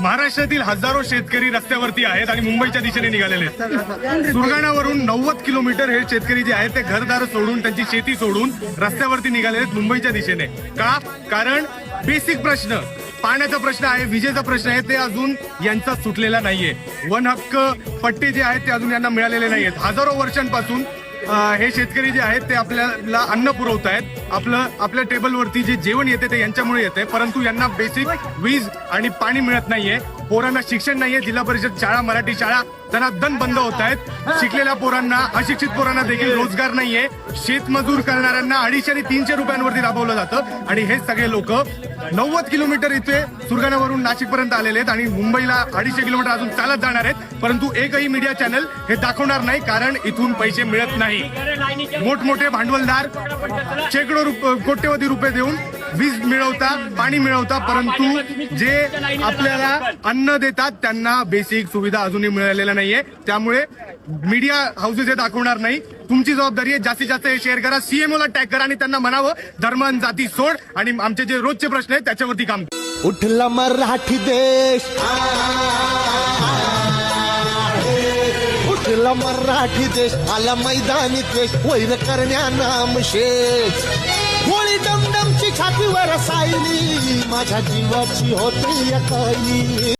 महाराष्ट्रातील हजारो शेतकरी रस्त्यावरती आहेत आणि मुंबईच्या दिशेने निघालेले आहेत। सुरगाणावरून 90 किलोमीटर हे शेतकरी जे आहेत ते घरदार सोडून त्यांची शेती सोडून रस्त्यावरती निघालेले आहेत मुंबईच्या दिशेने। का? कारण बेसिक प्रश्न, पाण्याचा प्रश्न आहे, विजेचा प्रश्न आहे, ते अजून यांचा सुटलेला नाहीये। वन हक्क पट्टे जे आहेत ते अजून यांना मिळालेले नाहीयेत। हजारो वर्षांपासून हे शेतकरी जे आहेत ते आपल्याला अन्न पुरवत आहेत। आपल्या टेबलवरती जे जेवण येते ते यांच्यामुळे येते, परंतु यांना बेसिक वीज आणि पाणी मिळत नाहीये। पोरांना शिक्षण नाहीये। जिल्हा परिषद शाळा, मराठी शाळा दन बंद होत आहेत। शिकलेल्या पोरांना, अशिक्षित पोरांना देखील रोजगार नाहीये। शेतमजूर करणाऱ्यांना 250 आणि 300 रुपयांवरती राबवलं जातं आणि हे सगळे लोक 90 किलोमीटर इथे सुरगाणावरून नाशिकपर्यंत आलेले आहेत आणि मुंबईला 250 किलोमीटर अजून चालत जाणार आहेत। परंतु एकही मीडिया चॅनल हे दाखवणार नाही, कारण इथून पैसे मिळत नाही। मोठमोठे भांडवलदार शेकडो कोट्यवधी रुपये देऊन वीज मिळवता, पाणी मिळवता, परंतु जे आपल्याला अन्न देतात त्यांना बेसिक सुविधा अजूनही मिळालेल्या नाहीये। त्यामुळे मीडिया हाऊसेस हे दाखवणार नाही। तुमची जबाबदारी आहे, जास्तीत जास्त हे शेअर करा, सीएमओ ला टॅग करा आणि त्यांना म्हणावं धर्म आणि जाती सोड आणि आमचे जे रोजचे प्रश्न आहेत त्याच्यावरती काम। उठला मराठी देश, उठला मराठी देश, आला मैदानी द्वेष, वैर करण्या नाम शेष। गोळी डमडमची छातीवर सायली, माझ्या जीवाची होती काही।